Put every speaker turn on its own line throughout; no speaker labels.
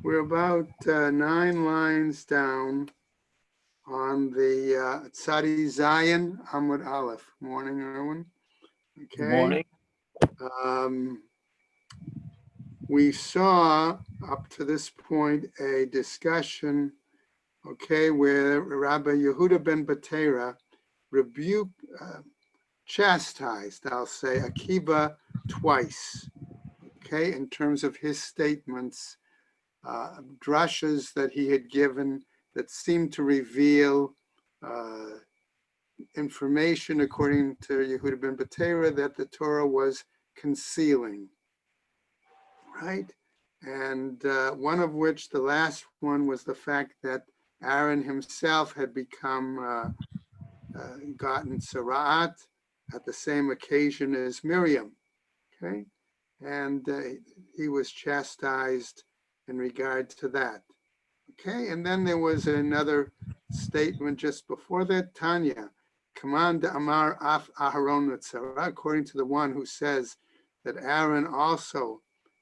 We're about 9 lines down on the Tzadi Zayin Amud Aleph. Morning, Erwin. Okay.
Good morning.
We saw up to this point a discussion, okay, where Rabbi Yehuda ben Batera rebuked, chastised, I'll say, Akiva twice, okay, in terms of his statements, drushes that he had given that seemed to reveal information, according to Yehuda ben Batera, that the Torah was concealing, right? And one of which, the last one, was the fact that Aaron himself had become, gotten Sara'at at the same occasion as Miriam, okay? And he was chastised in regard to that, okay? And then there was another statement just before that, Tanya, Command Amar Af Aharon Tzara, according to the one who says that Aaron also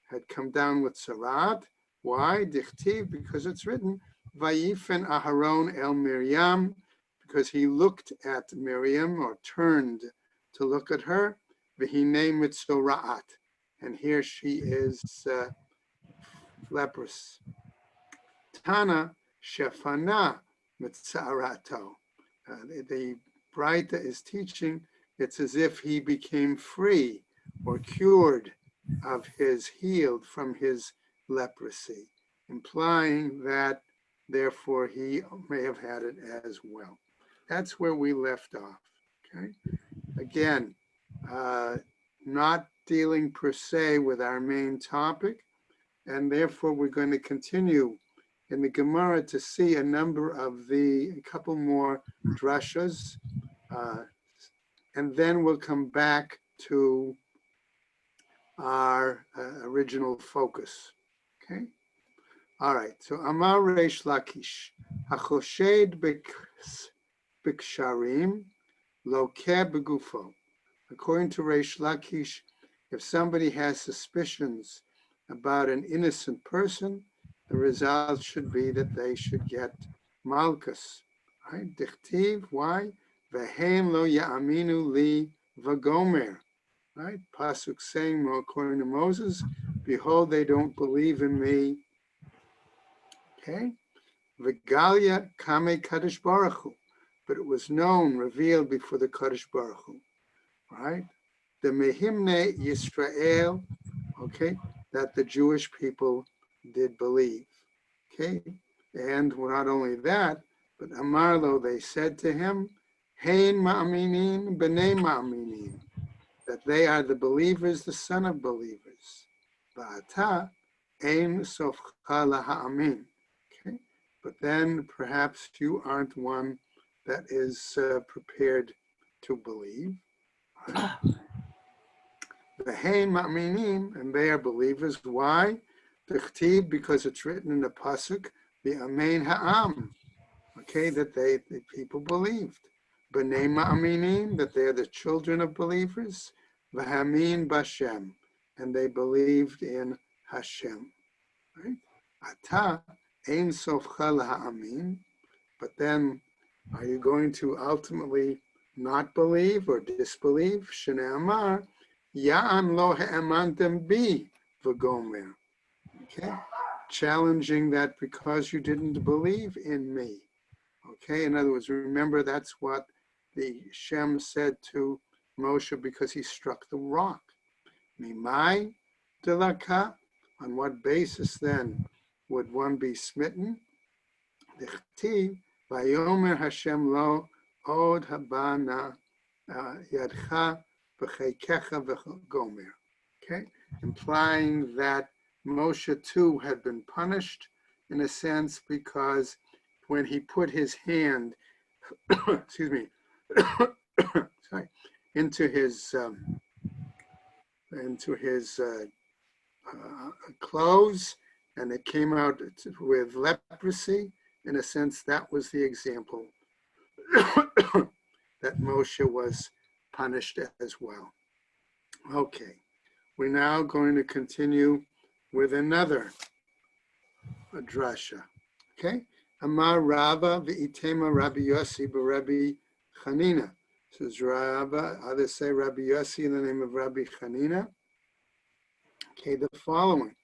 had come down with Sarat. Why? Dichtiv, because it's written, Vayifen Aharon el Miriam, because he looked at Miriam, or turned to look at her, V'hinei mitzora'at, and here she is leprous. Tana shefana mitzarato. The Braita is teaching it's as if he became free or cured of his, healed from his leprosy, implying that therefore he may have had it as well. That's where we left off, okay? Again, not dealing per se with our main topic, and therefore we're going to continue in the Gemara to see a couple more drashas, and then we'll come back to our original focus, okay? All right, so Amar Reish Lakish, HaChoshed B'Ksharim Lokeh B'Gufo. According to Reish Lakish, if somebody has suspicions about an innocent person, the result should be that they should get malchus, right? Dichtiv, why? Vehem lo ya'aminu li vagomer, right? Pasuk saying, according to Moses, behold, they don't believe in me. Okay? V'galia kame Kadosh Baruch Hu, but it was known, revealed before the Kadosh Baruch Hu, right? The Mehimne Yisrael, okay, that the Jewish people did believe, okay? And not only that, but Amarlo, they said to him, Hein ma'aminin b'nei ma'aminin, that they are the believers, the son of believers. Va'ata ein sofcha laha'amin, okay? But then perhaps you aren't one that is prepared to believe. V'hein ma'aminim, and they are believers. Why? Because it's written in the pasuk, the amen ha'am, okay, that the people believed. B'nei ma'aminim, that they are the children of believers. V'hamin b'Hashem, and they believed in Hashem. Right? Ata ein sofcha laha'amin, but then are you going to ultimately not believe or disbelieve? Shnei amar, Ya'an lo ha'amantem bi v'gomer. Okay, challenging that because you didn't believe in me. Okay, in other words, remember that's what the Shem said to Moshe because he struck the rock. Mimai delaka, on what basis then would one be smitten? Dichtiv, vayomer Hashem lo od habana yadcha v'cheikecha v'gomer. Okay, implying that Moshe too had been punished in a sense because when he put his hand, excuse me, sorry, into his clothes, and it came out with leprosy. In a sense, that was the example that Moshe was punished as well. Okay, we're now going to continue with another a drasha. Okay? Amar Rava v'itema Rabbi Yossi b'Rabbi Chanina. Says Rava, others say Rabbi Yossi in the name of Rabbi Chanina. Okay, the following.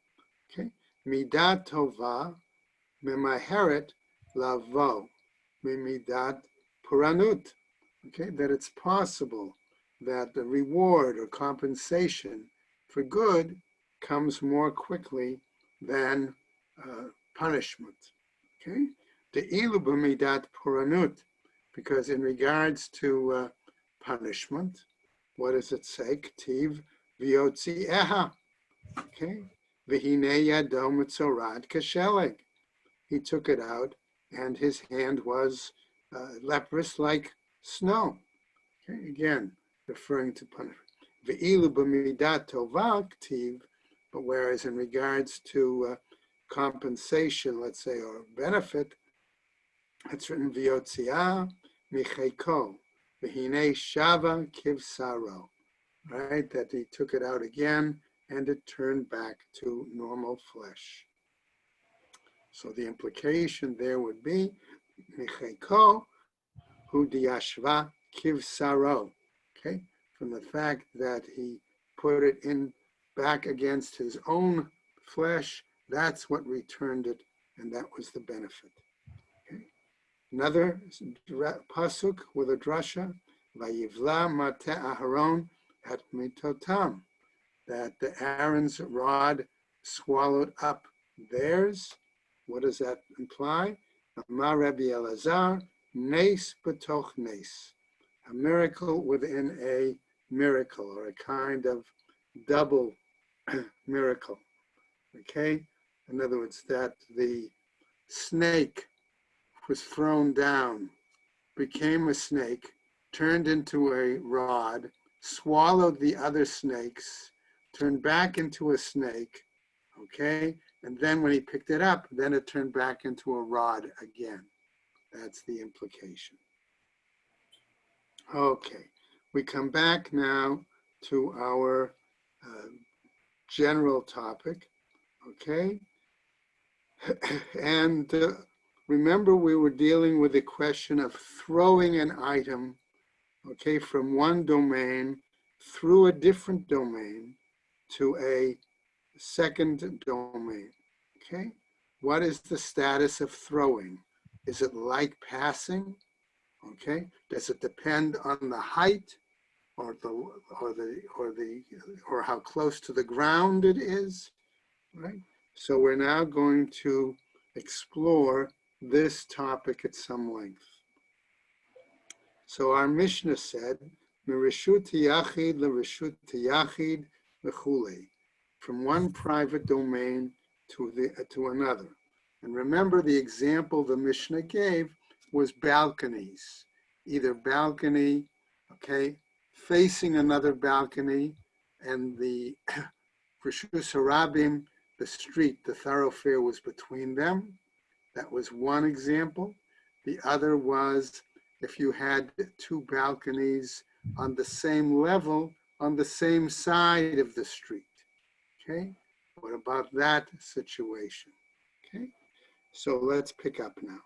Okay, midat tova memaheret lavo mimidat puranut. Okay, that it's possible that the reward or compensation for good comes more quickly than punishment. Okay, the ilu b'midat puranut, because in regards to punishment, what does it say? Ktiv v'yotzi eha. Okay, v'hinei yado mitzorat kasheleg. He took it out, and his hand was leprous like snow. Okay, again, referring to punishment. Ve'ilu b'midat tova ktiv, but whereas in regards to compensation, let's say, or benefit, it's written v'yotzia micheko, v'hinei shava kivsaro, right? That he took it out again, and it turned back to normal flesh. So the implication there would be micheko hu diyashva kivsaro, okay? From the fact that he put it in back against his own flesh, that's what returned it, and that was the benefit. Okay? Another pasuk with a drasha, vayivla mate Aharon at mitotam, that the Aaron's rod swallowed up theirs. What does that imply? Amar Rabbi Elazar, nes b'toch nes, a miracle within a miracle, or a kind of double miracle. Okay? In other words, that the snake was thrown down, became a snake, turned into a rod, swallowed the other snakes, turned back into a snake, okay? And then when he picked it up, then it turned back into a rod again. That's the implication. Okay, we come back now to our general topic, okay? And remember, we were dealing with the question of throwing an item, okay, from one domain through a different domain to a second domain, okay? What is the status of throwing? Is it like passing? Okay, does it depend on the height or how close to the ground it is, right? So we're now going to explore this topic at some length. So our Mishnah said, "Mirishut yachid l'rishut yachid v'chulei," from one private domain to another. And remember, the example the Mishnah gave was balconies, either balcony, okay, facing another balcony, and the Rishus Harabim, the street, the thoroughfare was between them. That was one example. The other was if you had two balconies on the same level, on the same side of the street, okay? What about that situation, okay? So let's pick up now.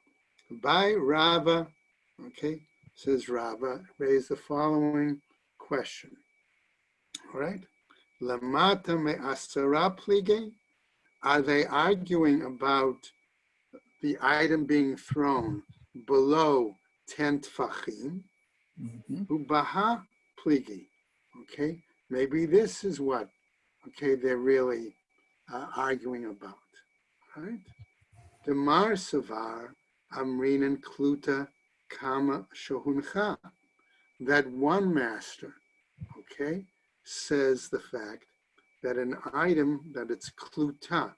By Rava, okay, says Rava, raised the following question. All right. Lamata me asara plige? Are they arguing about the item being thrown below 10 tfachim? Ubaha pligi. Okay. Maybe this is what, okay, they're really arguing about. All right. Demar savar amrin and kluta kama shohuncha. That one master, okay, says the fact that an item, that it's kluta,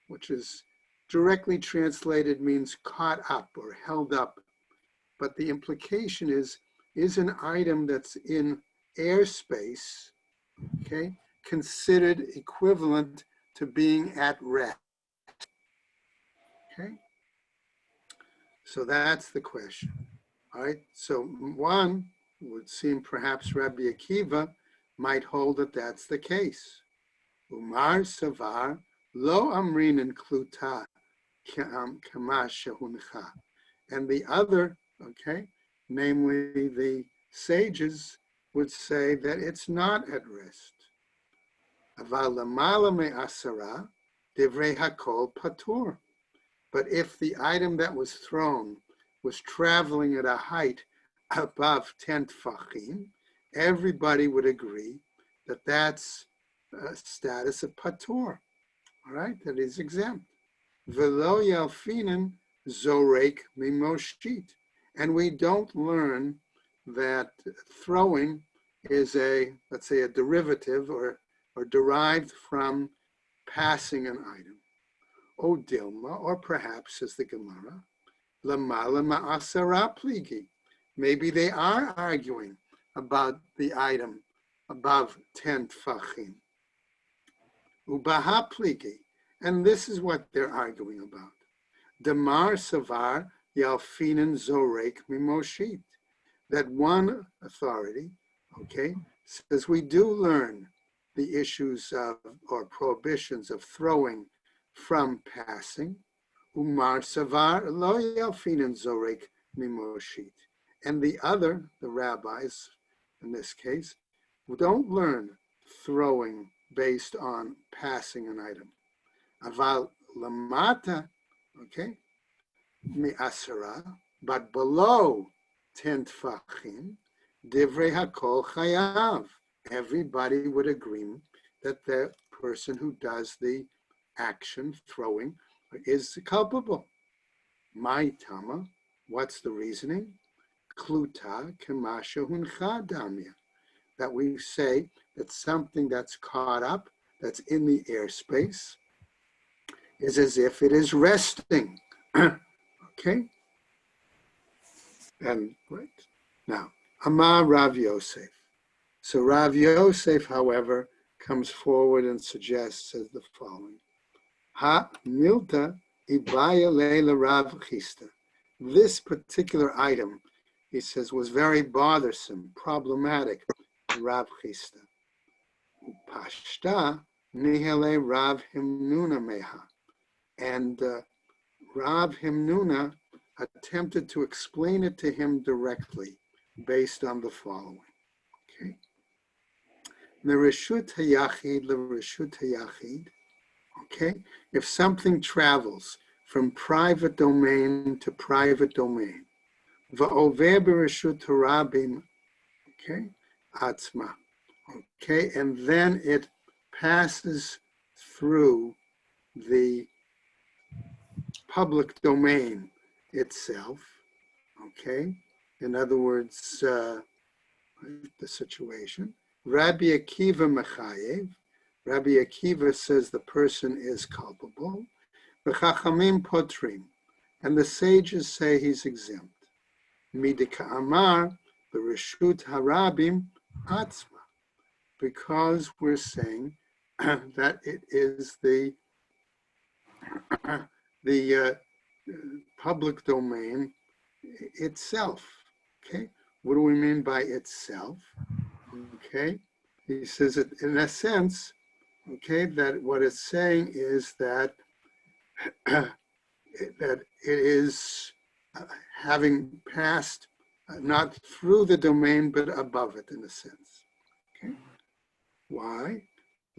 which is directly translated means caught up or held up. But the implication is an item that's in airspace, okay, considered equivalent to being at rest. Okay? So that's the question. All right? So one would seem perhaps Rabbi Akiva might hold that that's the case. Umar Savar Lo Amrin and Kluta kama shehuncha. And the other, okay, namely the sages would say that it's not at rest. Aval lamala me'asara divrei hakol patur. But if the item that was thrown was traveling at a height above 10 tfachim, everybody would agree that that's a status of patur, all right, that is exempt. Velo yalfinen zorek mimoshit. And we don't learn that throwing is let's say, a derivative or derived from passing an item. O Dilma, or perhaps, says the Gemara, Lamala ma'asara pligi. Maybe they are arguing about the item above 10 tfachim. Ubaha pligi. And this is what they're arguing about. Damar savar yalfinen zorek mimoshit. That one authority, okay, says we do learn the issues of, or prohibitions of throwing from passing. Umar savar lo yalfinen zorek mimoshit. And the other, the rabbis, in this case, don't learn throwing based on passing an item. Aval lamata, okay, mi asara, but below 10 tfachim, divrei hakol chayav. Everybody would agree that the person who does the action, throwing, is culpable. My tama, what's the reasoning? Kluta kemasha huncha damya. That we say that something that's caught up, that's in the airspace, is as if it is resting. Okay? And right now, Amar Rav Yosef. So Rav Yosef, however, comes forward and suggests as the following: Ha milta ibaya leila Rav Chista. This particular item, he says, was very bothersome, problematic. Rav Chista. Upashta nihele Rav Himnuna meha. And Rav Himnuna attempted to explain it to him directly based on the following. Okay. The Reshut HaYachid, the Reshut HaYachid, okay, if something travels from private domain to private domain, Va'over b'Reshut HaRabim, okay, Atzma, okay, and then it passes through the public domain itself, okay? In other words, the situation. Rabbi Akiva Mechayev. Rabbi Akiva says the person is culpable. V'chachamim potrim. And the sages say he's exempt. Midika Amar, the Reshut Harabim Atzma. Because we're saying that it is the public domain itself. Okay, what do we mean by itself? Okay, he says it in a sense. Okay, that what it's saying is that that it is having passed not through the domain but above it in a sense. Okay, why?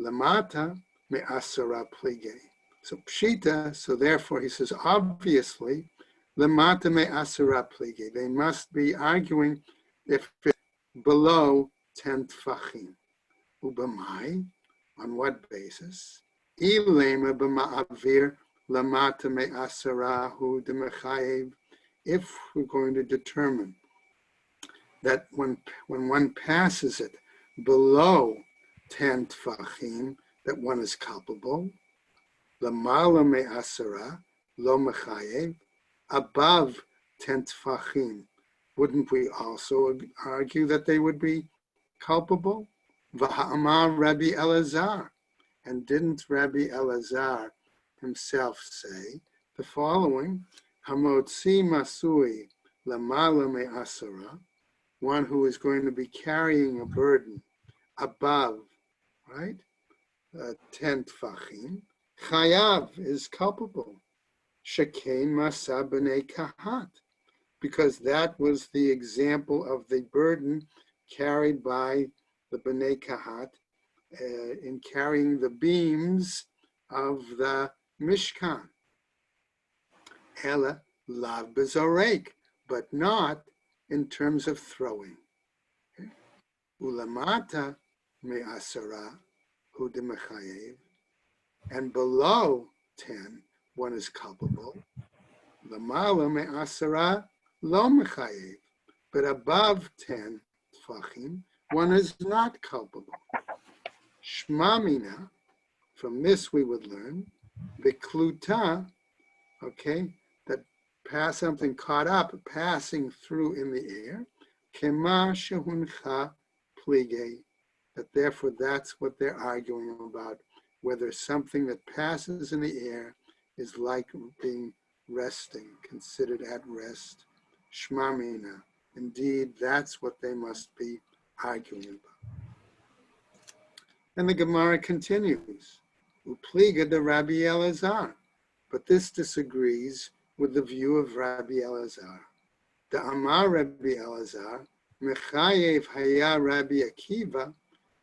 Lamata me asara plige. So pshita, so therefore he says, obviously, lemata me asara plige. They must be arguing if it's below 10 tfachim. Ubamai, on what basis? Ilema b'ma'avir lemata me asara hu demechayev. If we're going to determine that when one passes it below 10 tfachim, that one is culpable. Lamala me asara lo mechayev, above 10 tfachim, wouldn't we also argue that they would be culpable? V'ha'amar Rabbi Elazar, and didn't Rabbi Elazar himself say the following: Hamotzi masui lamala me asara, one who is going to be carrying a burden above, right, 10 tfachim, chayav is culpable. Shekain Masa B'nei Kahat, because that was the example of the burden carried by the B'nei Kahat in carrying the beams of the Mishkan. Ela lav bezorek, but not in terms of throwing. Ulamata me'asara hu demechayev, and below 10, one is culpable. Lamala me'asara lo mechayev, but above 10 tfachim, one is not culpable. Shmamina, from this we would learn, bekluta, okay, that something caught up, passing through in the air, kema shehuncha plige, that therefore that's what they're arguing about, whether something that passes in the air is like being resting, considered at rest. Shmamina, indeed, that's what they must be arguing about. And the Gemara continues, Upliga the Rabbi Elazar, but this disagrees with the view of Rabbi Elazar. The Amar Rabbi Elazar, Mechayev Haya Rabbi Akiva,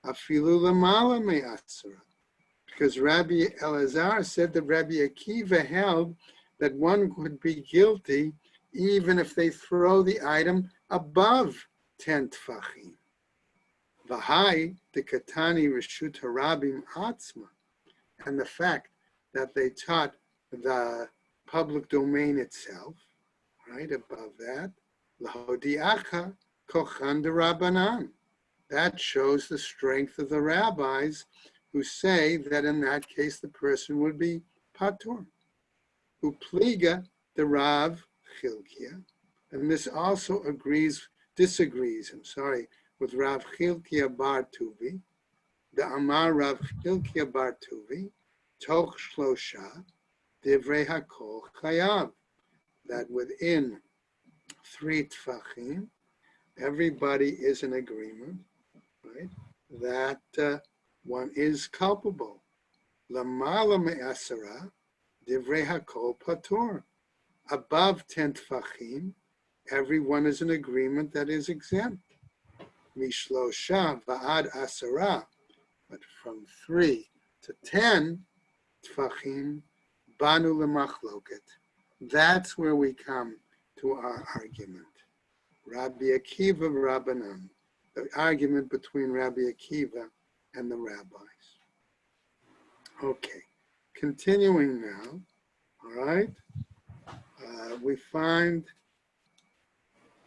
Afilu Lamala Me'asara. Because Rabbi Elazar said that Rabbi Akiva held that one could be guilty even if they throw the item above 10 tfachim. V'hai the Katani Reshut Harabim Atzma, and the fact that they taught the public domain itself, right above that, Lahodiacha Kochan de Rabbanan. That shows the strength of the rabbis who say that in that case the person would be patur. Upliga the Rav Chilkia, and this also disagrees with Rav Chilkia Bar Tuvi, the Amar Rav Chilkia Bar Tuvi, Toch Shlosha, Divrei HaKol Chayav, that within 3 tfachim, everybody is in agreement, right, that one is culpable. Lamala me'asara, Divrei HaKol Patur. Above 10 tfachim, everyone is in agreement that is exempt. Mishlosha va'ad asara, but from 3 to 10 tfachim, banu lemachloket. That's where we come to our argument. Rabbi Akiva Rabbanan, the argument between Rabbi Akiva and the rabbis. Okay, continuing now, all right, we find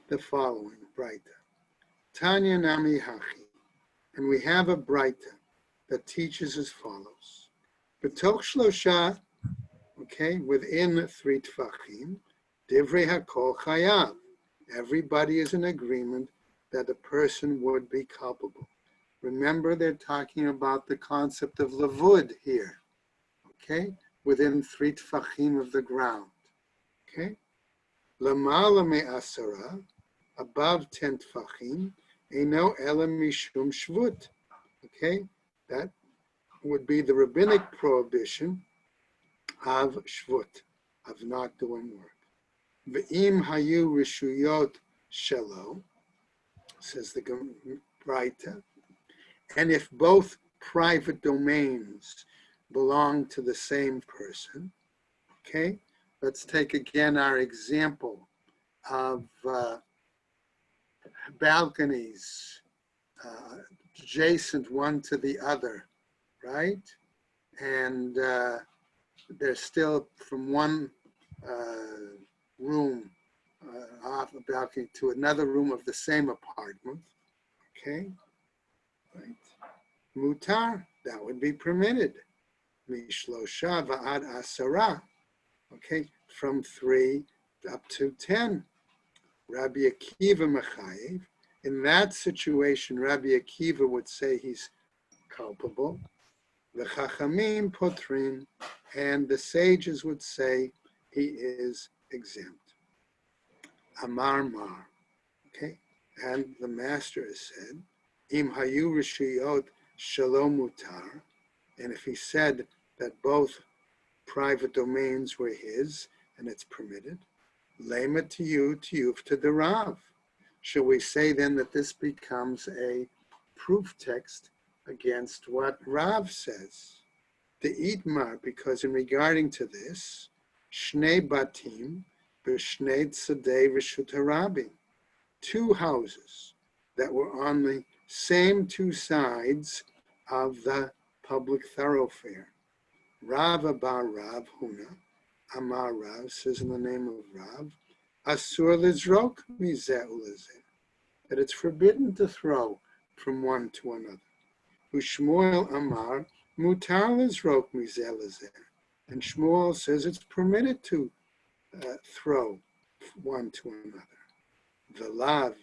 the following, Braita. Tanya Nami Hachi, and we have a Braita that teaches as follows. B'toch Shlosha, okay, within 3 tfachim, Divrei HaKol Chayav. Everybody is in agreement that the person would be culpable. Remember, they're talking about the concept of lavud here, okay, within 3 tfachim of the ground, okay. Lamala me'asara, above 10 tfachim, eino ela mishum shvut, okay, that would be the rabbinic prohibition of shvut, of not doing work. Ve'im hayu rishuyot shelo, says the Braita, and if both private domains belong to the same person, okay, let's take again our example of balconies adjacent one to the other, right? And they're still from one room off a balcony to another room of the same apartment, okay? Right? Mutar, that would be permitted. Mishlosha va'ad asara, okay, from 3 up to 10. Rabbi Akiva mechayev. In that situation, Rabbi Akiva would say he's culpable. The Chachamim potrin, and the sages would say he is exempt. Amar mar, okay, and the master has said, Im hayu rishiyot shalom mutar, and if he said that both private domains were his and it's permitted. Lema to you to the Rav. Shall we say then that this becomes a proof text against what Rav says? The Itmar, because in regarding to this, Shnei Batim, B'Shnei Tzadei Reshut HaRabim, two houses that were on the same two sides of the public thoroughfare. Rav Abar Rav Huna, Amar Rav, says in the name of Rav, Asur Lizrok Mizeh Ulezeh, that it's forbidden to throw from one to another. Ushmuel Amar, Mutar Lizrok Mizeh Ulezeh, and Shmuel says it's permitted to throw one to another. V'lav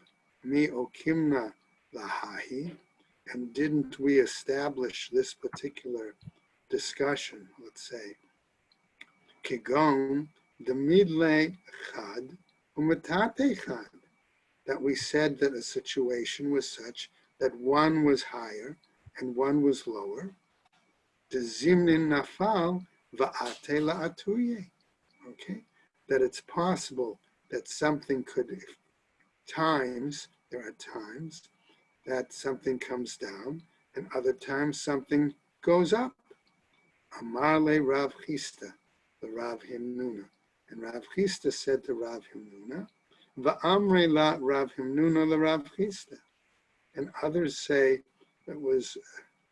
mi okimna lahahi, and didn't we establish this particular discussion, let's say, Kigon, the midle chad, umatate chad, that we said that a situation was such that one was higher and one was lower. The zimnin nafal va'ate la'atuye. Okay, that it's possible that something could, there are times that something comes down, and other times something goes up. Amarle Rav Chista, the Rav Himnuna. And Rav Chista said to Rav Himnuna, Va'amre la Rav Himnuna la Rav Chista. And others say it was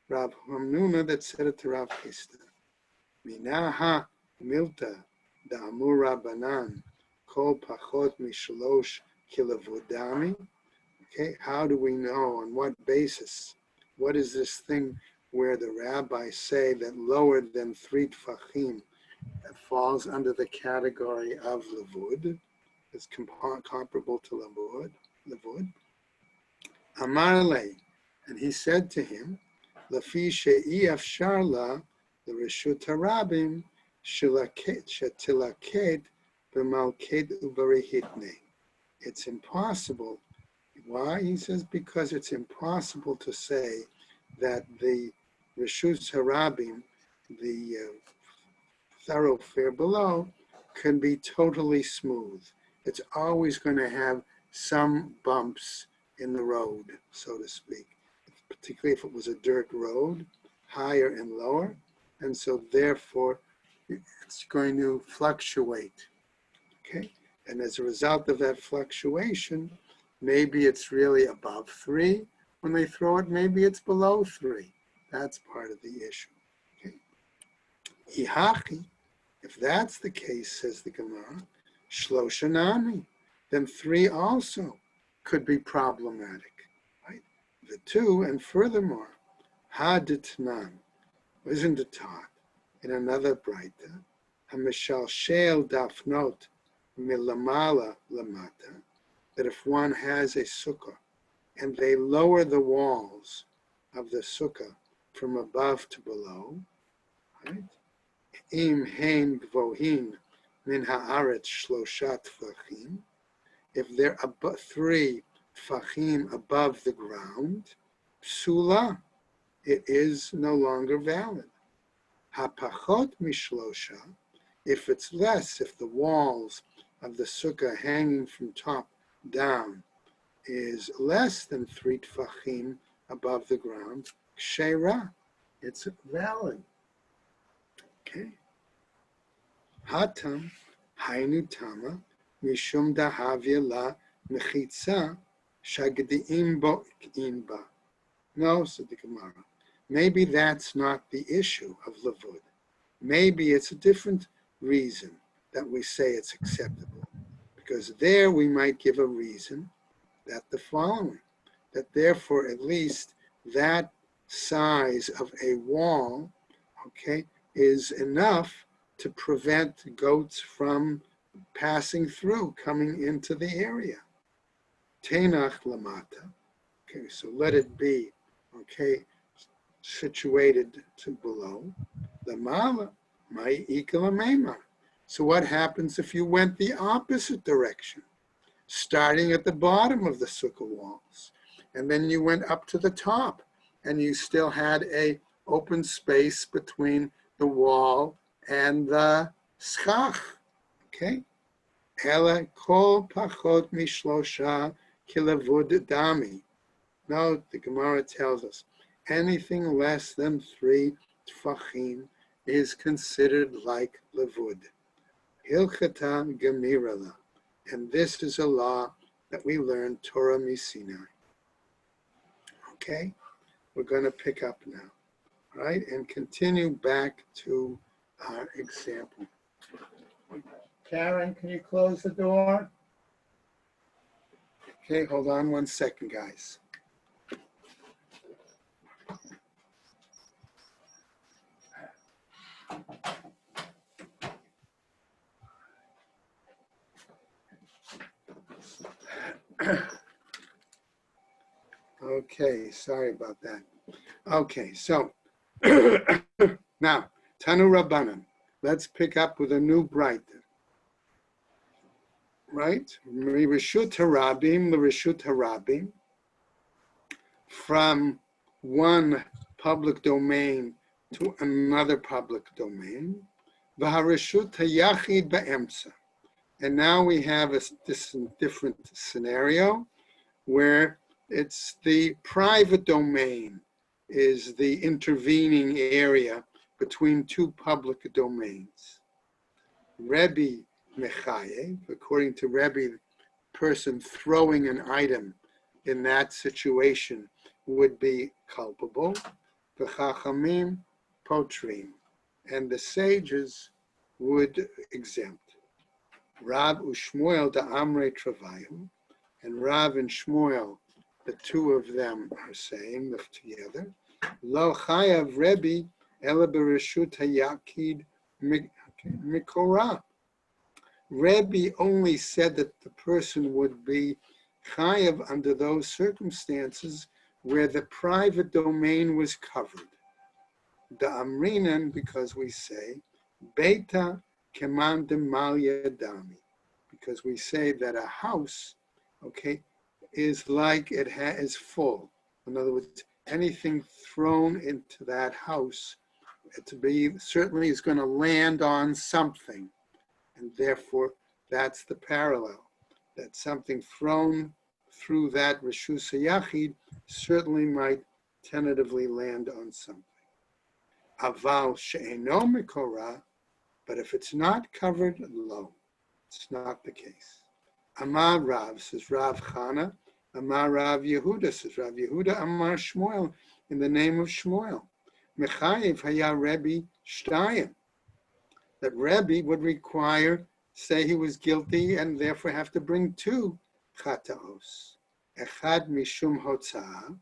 Rav Himnuna that said it to Rav Chista. Minaha milta da'amur Rabbanan kol pachot mishlosh kilavodami. Okay, how do we know, on what basis? What is this thing where the rabbis say that lower than 3 tfachim falls under the category of levud, is comparable to levud? Amarle, and he said to him, Lafi she'i afshar la l'reshut harabim shetilaket b'malket u'barehitne. It's impossible. Why? He says because it's impossible to say that the Reshut Harabim, the thoroughfare below, can be totally smooth. It's always going to have some bumps in the road, so to speak, particularly if it was a dirt road, higher and lower, and so therefore it's going to fluctuate, okay? And as a result of that fluctuation, maybe it's really above 3 when they throw it, maybe it's below 3. That's part of the issue. Okay? Ihachi, if that's the case, says the Gemara, Shloshanami, then 3 also could be problematic. Right? The 2, and furthermore, Haditnan, isn't it taught in another Braita, Hamishal Shel Dafnot Milamala Lamata, that if one has a sukkah and they lower the walls of the sukkah from above to below, right? Im hein gvohin min haaretz shloshat tfachim, if they're 3 tfachim above the ground, psula, it is no longer valid. Hapachot mishlosha, if it's less, if the walls of the sukkah hanging from top down is less than 3 tfachim above the ground, kshera, it's valid. Okay. Hatam, hainu tama, mishum dahavya la mechitza, shagdiim bo inba. No, said the Gemara. Maybe that's not the issue of levud. Maybe it's a different reason that we say it's acceptable. Because there we might give a reason that the following, that therefore at least that size of a wall, okay, is enough to prevent goats from passing through, coming into the area. Tenach lamata, okay, so let it be, okay, situated to below. Lamala, mai ikalamema. So what happens if you went the opposite direction, starting at the bottom of the sukkah walls, and then you went up to the top, and you still had a open space between the wall and the schach, Okay? Ela kol pachot mishlosha kilavud dami. No, the Gemara tells us anything less than 3 tfachim is considered like lavud. Hilchatan gemirala. And this is a law that we learn Torah Misinai. Okay? We're going to pick up now, right? And continue back to our example. Karen, can you close the door? Okay, hold on 1 second, guys. Okay, sorry about that. Okay, so now, Tanu Rabbanan. Let's pick up with a new bright. Right? Rishut Harabim, the Rishut Harabim, from one public domain to another public domain. V'harishut hayachid ba'emsa. And now we have this different scenario where it's the private domain is the intervening area between two public domains. Rebbe Mechayev, according to Rebbe, the person throwing an item in that situation would be culpable. V'chachamim potrim, and the sages would exempt. Rav u'Shmuel da Amrei Travayu, and Rav and Shmuel, the two of them are saying together, Lo chayav Rebbe ela bereshut hayakid mikora. Rebbe only said that the person would be chayav under those circumstances where the private domain was covered. The amrinan, because we say, beta keman demalya dami, because we say that a house, okay, is like it is full. In other words, anything thrown into that house, certainly is going to land on something. And therefore, that's the parallel, that something thrown through that Rishus HaYachid certainly might tentatively land on something. Aval she'eno mikora, but if it's not covered, lo, it's not the case. Amar Rav, says Rav Chana. Amar Rav Yehuda, says Rav Yehuda. Amar Shmuel, in the name of Shmuel. Mechayev haya Rebbe shtayim. That Rebbe would require, say he was guilty and therefore have to bring 2 chataos. Echad mishum hotzah,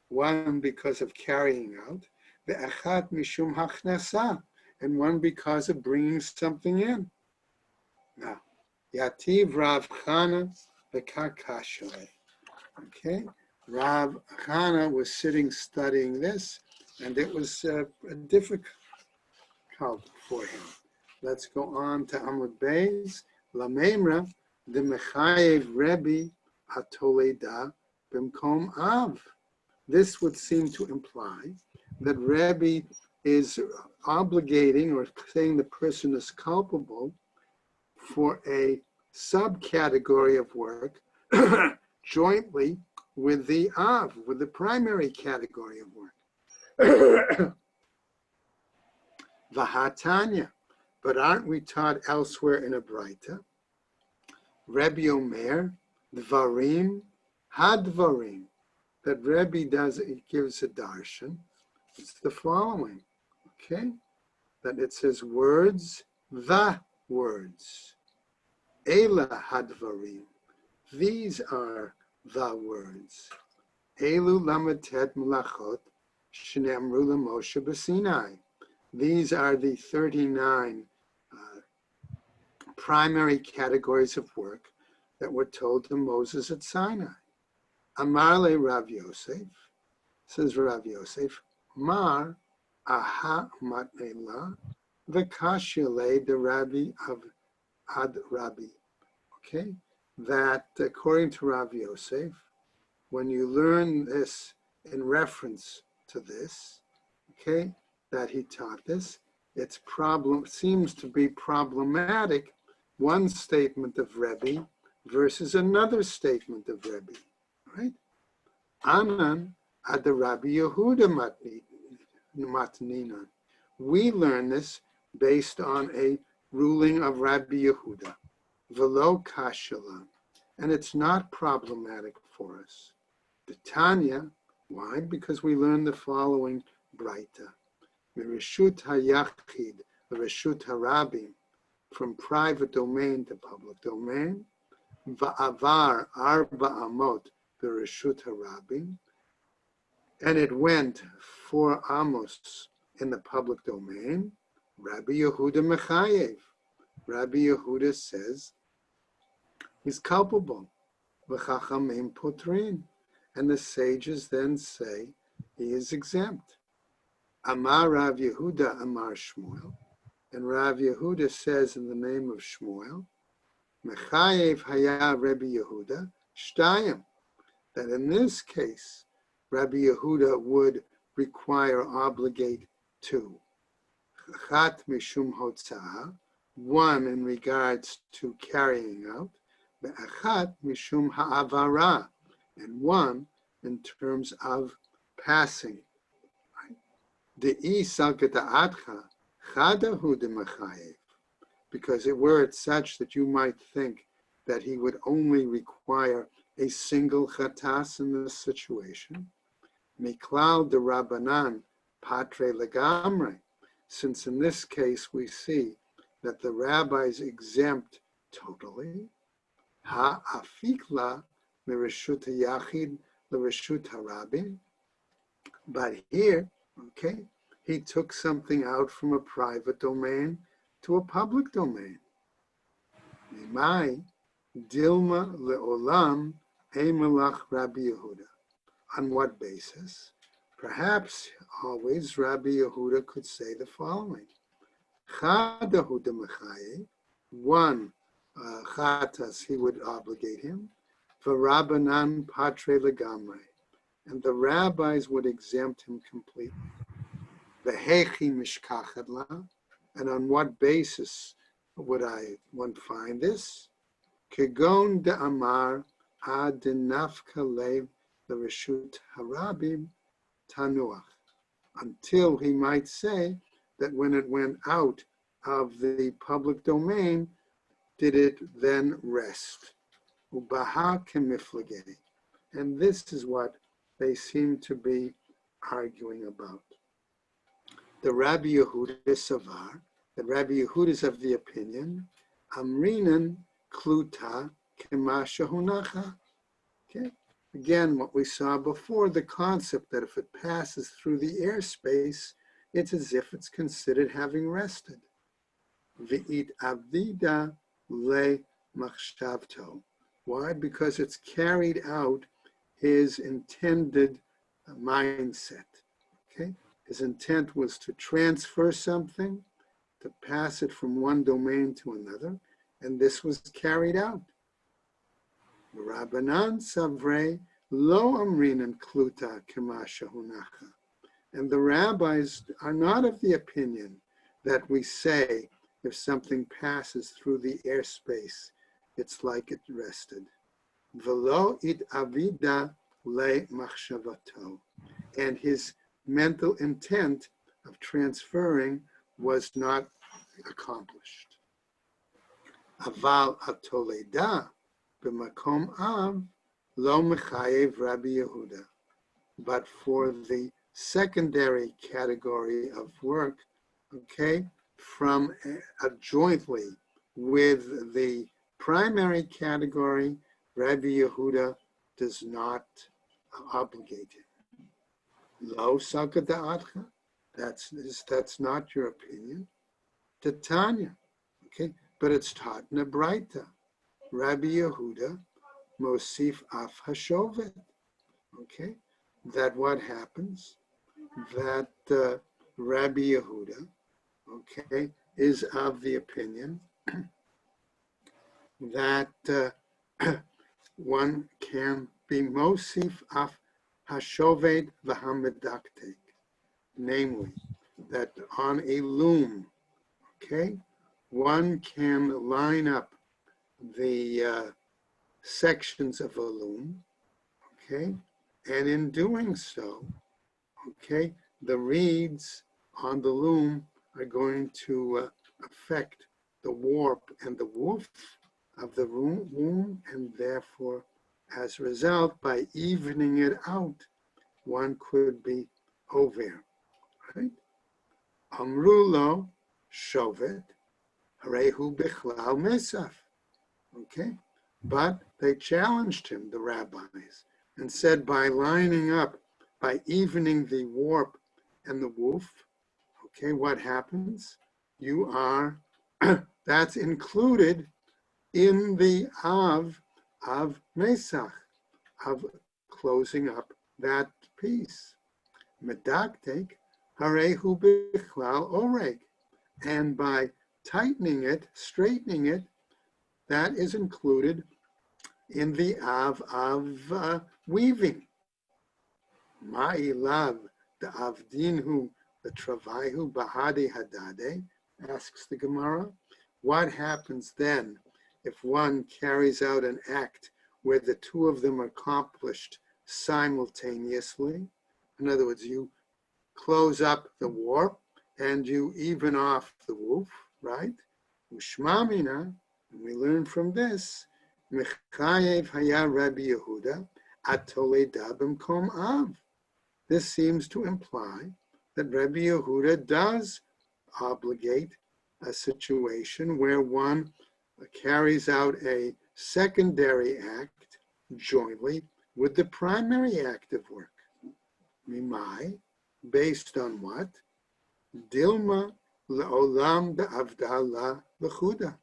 one because of carrying out, ve'echad mishum hachnasa, and one because of bringing something in. Now, Yativ Rav Chana v'kakashle. Okay, Rav Chana was sitting studying this, and it was difficult for him. Let's go on to Amud Beis. Lamemra the Mechayev Rebbe Atoleda Bimkom Av. This would seem to imply that Rebbe is obligating or saying the person is culpable for a subcategory of work jointly with the Av, with the primary category of work. Vahatanya. But aren't we taught elsewhere in a Braita? Rebbe Omer, Dvarim, Hadvarim. That Rebbe does, it gives a darshan. It's the following, okay? That it says words, the words. Ela Hadvarim. These are the words. Elu Lamatet Mulachot, Shneamru Lamoshe B'Sinai. These are the 39 primary categories of work that were told to Moses at Sinai. Amarle Rav Yosef, says Rav Yosef, Mar aha matnela v'kashile de Rabbi of Ad Rabbi. Okay, that according to Rav Yosef, when you learn this in reference to this, okay, that he taught this, seems to be problematic one statement of Rebbe versus another statement of Rebbe, right? Anan ad Rabbi Yehuda matninan. We learn this based on a ruling of Rabbi Yehuda, velo kashalan, and it's not problematic for us. The Tanya, why? Because we learn the following Braita. Mirishut hayachid, Rishut harabim, from private domain to public domain, va'avar arba amot, Rishut harabim, and it went 4 amos in the public domain. Rabbi Yehuda mechayev. Rabbi Yehuda says he's culpable. V'chachamim potrin. And the sages then say he is exempt. Amar Rav Yehuda, Amar Shmuel. And Rav Yehuda says in the name of Shmuel, Mechayev haya Rabbi Yehuda, shtayim. That in this case, Rabbi Yehuda would require, obligate 2. Chat mishum hotzah, 1 in regards to carrying out, ve'achat mishum ha'avara, and 1 in terms of passing. De'i salkata adcha, chadahu de'machayev, because were it such that you might think that he would only require a single chatas in this situation, miklal de Rabbanan patre legamre, since in this case we see that the rabbis exempt totally, ha'afikla mirishut yachid l'rishut harabim, but here, okay, he took something out from a private domain to a public domain. Nimai dilma leolam emelach Rabbi Yehuda. On what basis? Perhaps always Rabbi Yehuda could say the following: Chadahu demechaye, 1 chatas he would obligate him, v'Rabbanan patre legamre, and the rabbis would exempt him completely. V'hechi mishkachet la, and on what basis would one find this? Kegon de amar ad nafka lev the reshut harabim tanuach, until he might say that when it went out of the public domain, did it then rest? Ubaha kemiflagei, and this is what they seem to be arguing about. The Rabbi Yehuda Savar, the Rabbi Yehuda is of the opinion, Amrinan Kluta Kemasha Hunacha. Okay, again, what we saw before, the concept that if it passes through the airspace, it's as if it's considered having rested. V'it avida le machshavto. Why? Because it's carried out his intended mindset. Okay, his intent was to transfer something, to pass it from one domain to another, and this was carried out. Rabbanan savre lo amrinan kluta kemasha hunacha. And the rabbis are not of the opinion that we say if something passes through the airspace, it's like it rested. Velo it avida le machshavato. And his mental intent of transferring was not accomplished. Aval atoleda b'makom av lo mechayev Rabbi Yehuda. But for the secondary category of work, okay, from jointly with the primary category, Rabbi Yehuda does not obligate him. Lo sakata adcha, that's not your opinion. Titania, okay, but it's taught in a Braita. Rabbi Yehuda mosif af hashovet, okay, that what happens, that Rabbi Yehuda, okay, is of the opinion that one can be mosif af hashovet v'hamedaktek, namely that on a loom, okay, one can line up the sections of a loom, okay? And in doing so, okay, the reeds on the loom are going to affect the warp and the woof of the loom, and therefore, as a result, by evening it out, one could be over, right? Amrulo shovet, harehu bichlal mesaf. Okay, but they challenged him, the rabbis, and said by lining up, by evening the warp and the woof, okay, what happens? You are, that's included in the of Mesach, of closing up that piece. Medaktek harehu bichlal oreg. And by tightening it, straightening it, that is included in the of weaving. Ma'ilav, the avdinhu, the travaihu, bahade hadade, asks the Gemara. What happens then if one carries out an act where the two of them are accomplished simultaneously? In other words, you close up the warp and you even off the woof, right? Ushmamina, and we learn from this, Mechayev haya Rabbi Yehuda atoleda b'mkom av. This seems to imply that Rabbi Yehuda does obligate a situation where one carries out a secondary act jointly with the primary act of work. Mimai, based on what? Dilma le'olam be'avdala l'chuda.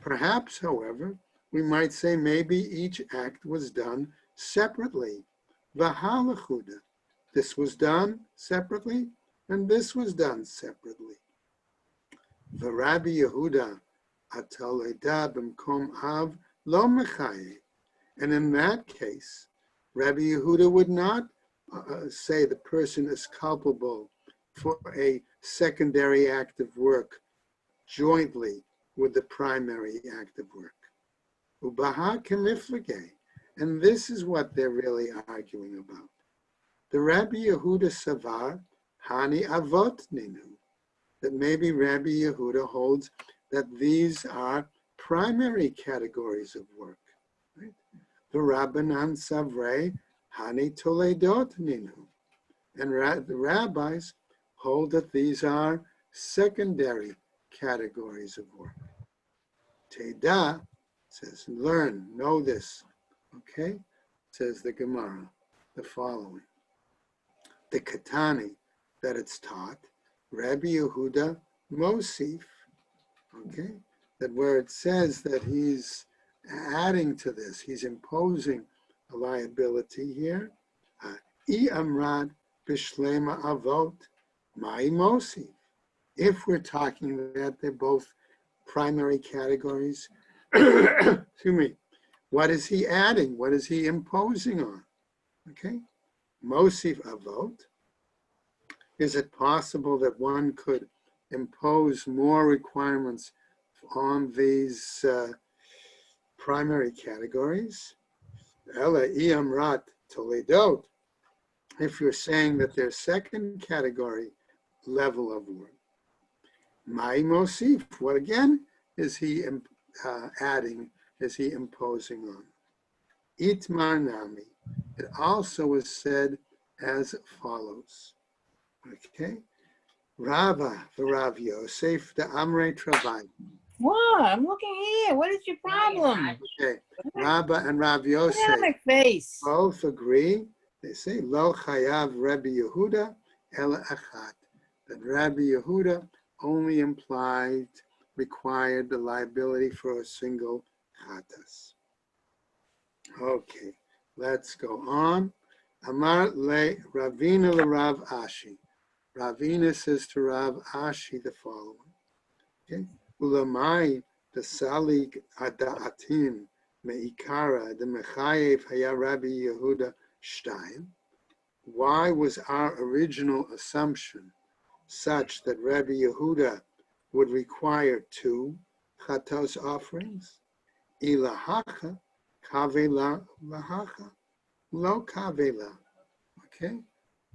Perhaps, however, we might say maybe each act was done separately. V'ha l'chuda. This was done separately, and this was done separately. V'Rabbi Yehuda atoleda b'mkom av lo mechayev. And in that case, Rabbi Yehuda would not say the person is culpable for a secondary act of work jointly with the primary act of work. Ubaha kemiflige. And this is what they're really arguing about. The Rabbi Yehuda Savar, Hani Avot Ninu, that maybe Rabbi Yehuda holds that these are primary categories of work. Right? The Rabbanan Savrei, Hani Toledot Ninu. And the rabbis hold that these are secondary categories of work. Teda says, learn, know this. Okay? Says the Gemara, the following. The Katani, that it's taught, Rabbi Yehuda Mosif, okay? That where it says that he's adding to this, he's imposing a liability here. I amrad bishlema avot, mai mosif. If we're talking that they're both primary categories, excuse me, what is he adding? What is he imposing on? Okay? Mosif avot. Is it possible that one could impose more requirements on these primary categories? Ela iamrat toledot. If you're saying that there's second category level of work. Mai mosif. What again is he adding? Is he imposing on? Itmar nami. It also is said as follows. Okay. Rava v'Rav Yosef the Amrei Travai.
What? I'm looking here. What is your problem?
Okay. Rabba and Rav Yosef
face.
both agree. They say Lo Chayav Rabbi Yehuda Ela Achat. That Rabbi Yehuda only required the liability for a single chatas. Okay, let's go on. Amar le Ravina le Rav Ashi. Ravina says to Rav Ashi the following. Okay, Ulamai the Salig Adaatin Meikara the Mechayev Haya Rabbi Yehuda Shtayim. Why was our original assumption such that Rabbi Yehuda would require 2 chatos offerings. Ilahacha kavela lahacha lo kavela. Okay,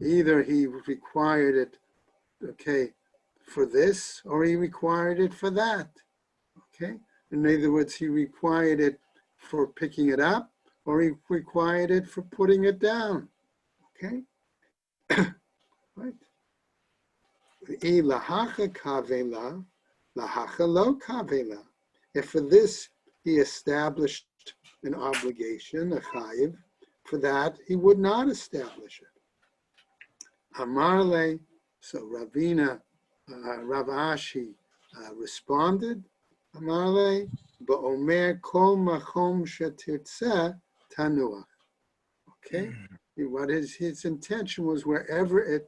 either he required it, okay, for this, or he required it for that. Okay, in other words, he required it for picking it up, or he required it for putting it down. Okay, right. Lahacha kavela, lahacha lo kavela. If for this he established an obligation, a chayiv, for that he would not establish it. Amarle, so Ravina, Rav Ashi responded, Amarle, ba'omer kol machom shetirtzeh tanuach. Okay, what his intention was, wherever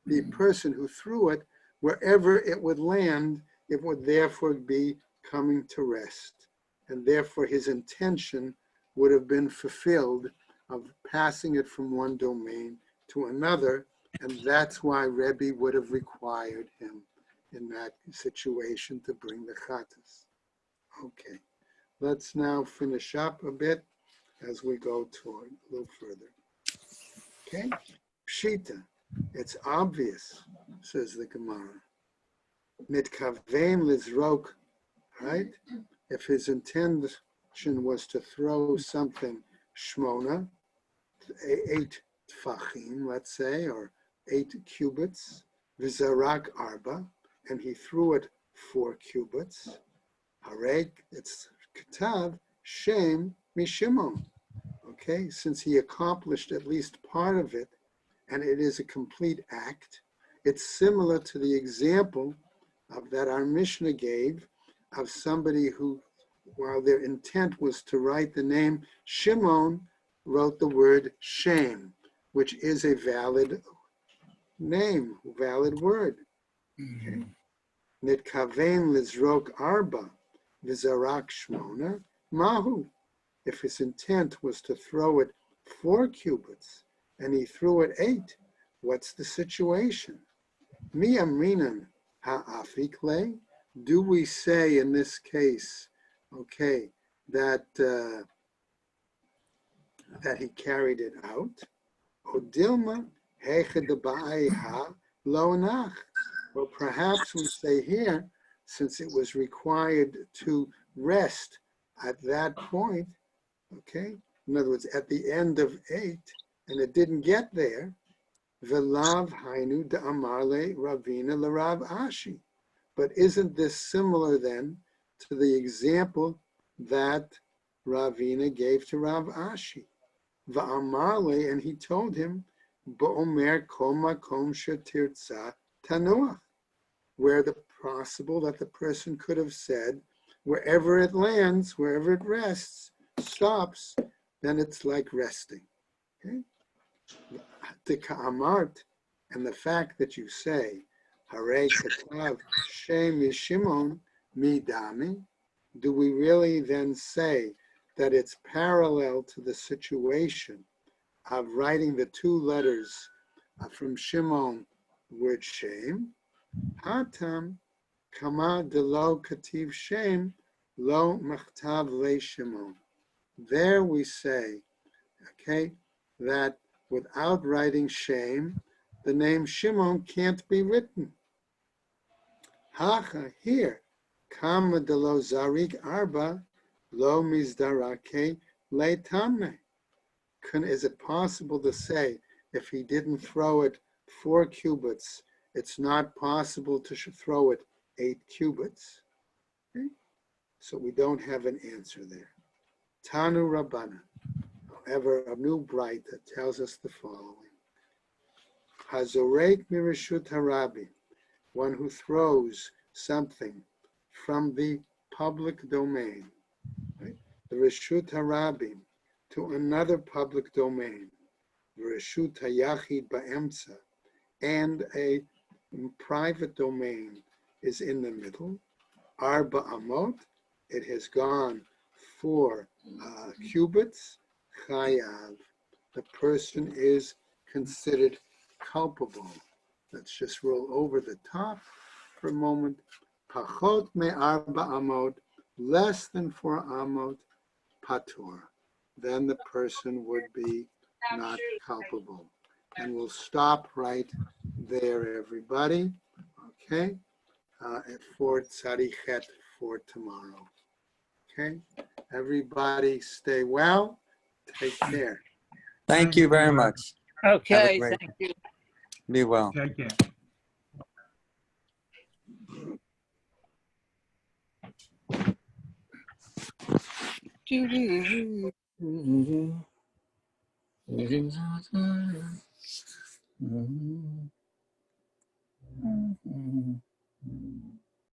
the person who threw it, wherever it would land, it would therefore be coming to rest. And therefore his intention would have been fulfilled of passing it from one domain to another. And that's why Rebbe would have required him in that situation to bring the chatas. Okay, let's now finish up a bit as we go toward a little further. Okay, Pshita, it's obvious, says the Gemara. Mitkavein lizrok, right? If his intention was to throw something shmona, 8 tfachim, let's say, or 8 cubits, vizarak arba, and he threw it 4 cubits, harek, it's ketav, shem mishimon. Okay, since he accomplished at least part of it, and it is a complete act, it's similar to the example of that our Mishnah gave of somebody who, while their intent was to write the name Shimon, wrote the word shame, which is a valid name, valid word. Okay. Nitkavein lizrok arba vizarak shmona mahu. If his intent was to throw it 4 cubits and he threw it 8, what's the situation? Mi amrinan ha'afikle. Do we say in this case, okay, that that he carried it out? Odilma hechedabaiha lo nach. Well, perhaps we say here, since it was required to rest at that point, okay, in other words, at the end of 8, and it didn't get there, velav hainu de amarle ravina larav ashi. But isn't this similar then to the example that Ravina gave to Rav Ashi? Va'amarle, and he told him, ba'omer kol makom shetirtza tanuach, where the possible that the person could have said, wherever it lands, wherever it rests, stops, then it's like resting. Okay? The ka'amart, and the fact that you say, Hare katav shem yishimon midami, do we really then say that it's parallel to the situation of writing the 2 letters from Shimon, word shem? Hatam kama de lo kativ shem lo machtav le Shimon. There we say, okay, that without writing shame, the name Shimon can't be written. Hacha, here, kama de lo zarik arba lo mizdarake le tamne. Is it possible to say, if he didn't throw it 4 cubits, it's not possible to throw it 8 cubits? Okay? So we don't have an answer there. Tanu Rabbana. However, a new Braita tells us the following. Hazorek mirashut harabi, one who throws something from the public domain, right? The reshut harabim, to another public domain, reshut hayachid ba'emtza, and a private domain is in the middle. Arba amot, it has gone 4 cubits. Chayav, the person is considered culpable. Let's just roll over the top for a moment. Pachot me'arba amot, less than 4 amot, patur. Then the person would be not culpable. And we'll stop right there, everybody. Okay? For Tzarichet for tomorrow. Okay? Everybody stay well. Take care.
Thank you very much. Have a
Okay,
great
thank you.
Be well.
Take care.